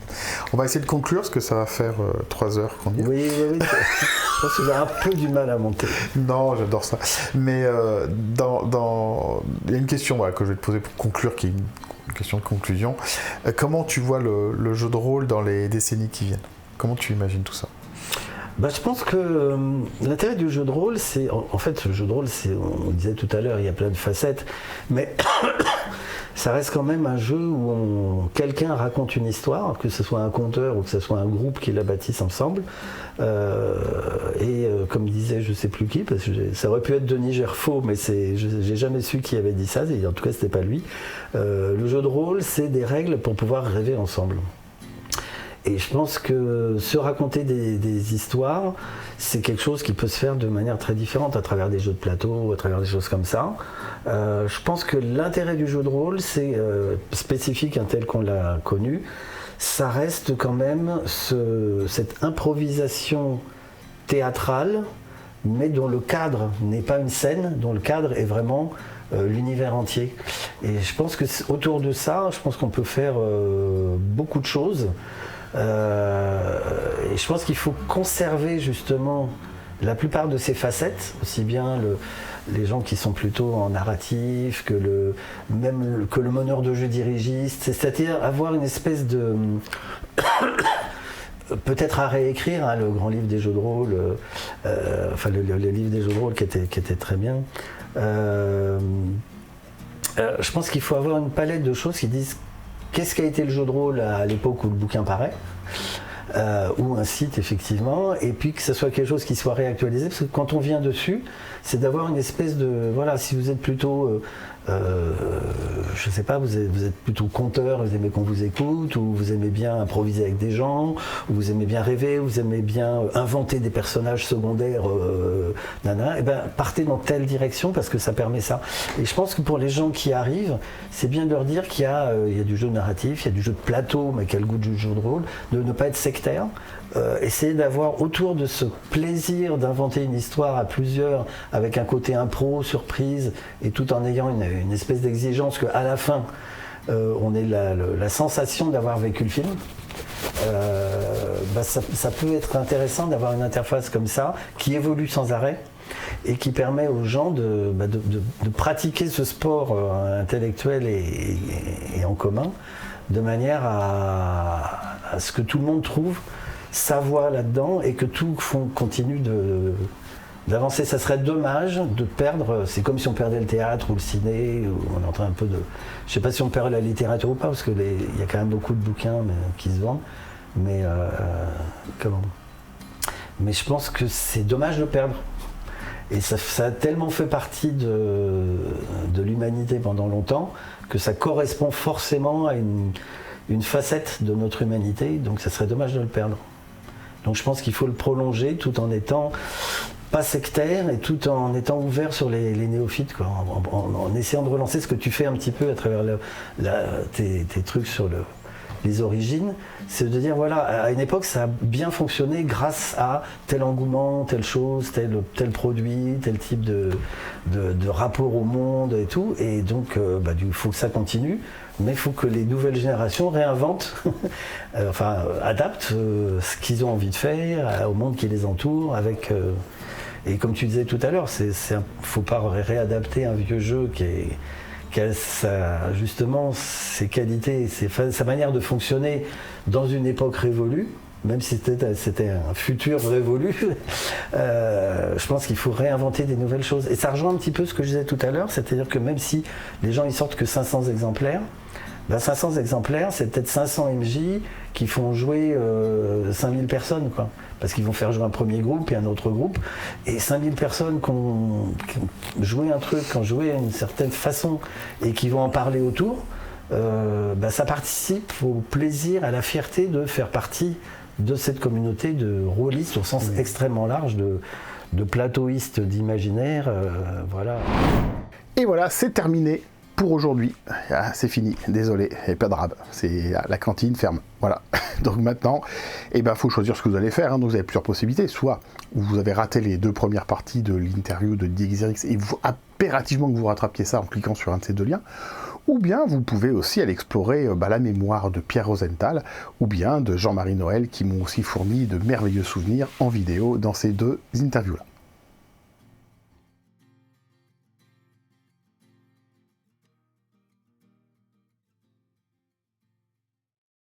On va essayer de conclure, parce que ça va faire 3 heures qu'on y est. Oui. Je pense que j'ai un peu du mal à monter. Non, j'adore ça. Mais il y a une question que je vais te poser pour conclure, qui est une question de conclusion. Comment tu vois le jeu de rôle dans les décennies qui viennent? Comment tu imagines tout ça? Je pense que l'intérêt du jeu de rôle, c'est... En fait, le jeu de rôle, on disait tout à l'heure, il y a plein de facettes, mais ça reste quand même un jeu où quelqu'un raconte une histoire, que ce soit un conteur ou que ce soit un groupe qui la bâtisse ensemble. Comme disait je sais plus qui, parce que ça aurait pu être Denis Gerfaux, mais j'ai jamais su qui avait dit ça, en tout cas c'était pas lui. Le jeu de rôle, c'est des règles pour pouvoir rêver ensemble. Et je pense que se raconter des histoires, c'est quelque chose qui peut se faire de manière très différente, à travers des jeux de plateau, à travers des choses comme ça. Je pense que l'intérêt du jeu de rôle, c'est spécifique, tel qu'on l'a connu, ça reste quand même cette improvisation théâtrale, mais dont le cadre n'est pas une scène, dont le cadre est vraiment l'univers entier. Et je pense que autour de ça, je pense qu'on peut faire beaucoup de choses. Et je pense qu'il faut conserver justement la plupart de ces facettes, aussi bien les gens qui sont plutôt en narratif, que le meneur de jeu dirigiste, c'est-à-dire avoir une espèce de... peut-être à réécrire, le grand livre des jeux de rôle, enfin le livre des jeux de rôle qui était très bien. Je pense qu'il faut avoir une palette de choses qui disent qu'est-ce qu'a été le jeu de rôle à l'époque où le bouquin paraît, ou un site effectivement, et puis que ce soit quelque chose qui soit réactualisé, parce que quand on vient dessus, c'est d'avoir une espèce de... Voilà, si vous êtes plutôt... je sais pas, vous êtes plutôt conteur, vous aimez qu'on vous écoute, ou vous aimez bien improviser avec des gens, ou vous aimez bien rêver, ou vous aimez bien inventer des personnages secondaires, et ben partez dans telle direction parce que ça permet ça. Et je pense que pour les gens qui arrivent, c'est bien de leur dire qu'il y a du jeu narratif, il y a du jeu de plateau, mais qui a le goût du jeu de rôle, de ne pas être sectaire. Essayer d'avoir autour de ce plaisir d'inventer une histoire à plusieurs avec un côté impro, surprise, et tout en ayant une espèce d'exigence qu'à la fin on ait la sensation d'avoir vécu le film. Ça peut être intéressant d'avoir une interface comme ça qui évolue sans arrêt et qui permet aux gens de pratiquer ce sport intellectuel et en commun de manière à ce que tout le monde trouve sa voix là-dedans et que tout continue d'avancer. Ça serait dommage de perdre, c'est comme si on perdait le théâtre ou le ciné, ou on est en train un peu de... Je sais pas si on perd la littérature ou pas, parce qu'il y a quand même beaucoup de bouquins qui se vendent, mais mais je pense que c'est dommage de perdre. Et ça a tellement fait partie de l'humanité pendant longtemps que ça correspond forcément à une facette de notre humanité, donc ça serait dommage de le perdre. Donc je pense qu'il faut le prolonger tout en étant pas sectaire et tout en étant ouvert sur les néophytes, quoi, en essayant de relancer ce que tu fais un petit peu à travers tes trucs sur les origines, c'est de dire voilà, à une époque ça a bien fonctionné grâce à tel engouement, telle chose, tel produit, tel type de rapport au monde et tout, et donc il faut que ça continue. Mais il faut que les nouvelles générations réinventent, adaptent ce qu'ils ont envie de faire au monde qui les entoure. Et comme tu disais tout à l'heure, il ne faut pas réadapter un vieux jeu qui a justement ses qualités, sa manière de fonctionner dans une époque révolue. Même si c'était un futur révolu, je pense qu'il faut réinventer des nouvelles choses. Et ça rejoint un petit peu ce que je disais tout à l'heure, c'est-à-dire que même si les gens ils sortent que 500 exemplaires, 500 exemplaires, c'est peut-être 500 MJ qui font jouer 5000 personnes, quoi. Parce qu'ils vont faire jouer un premier groupe et un autre groupe. Et 5000 personnes qui ont joué un truc, qui ont joué d'une certaine façon et qui vont en parler autour, ça participe au plaisir, à la fierté de faire partie de cette communauté de rôlistes au sens extrêmement large, de plateauistes d'imaginaire. Voilà. Et voilà, c'est terminé pour aujourd'hui. Ah, c'est fini, désolé, il n'y a pas de rab. La cantine ferme. Voilà. Donc maintenant, faut choisir ce que vous allez faire. Donc vous avez plusieurs possibilités. Soit vous avez raté les 2 premières parties de l'interview de Didier Guizerix et il faut impérativement que vous rattrapiez ça en cliquant sur un de ces 2 liens. Ou bien vous pouvez aussi aller explorer la mémoire de Pierre Rosenthal ou bien de Jean-Marie Noël qui m'ont aussi fourni de merveilleux souvenirs en vidéo dans ces 2 interviews-là.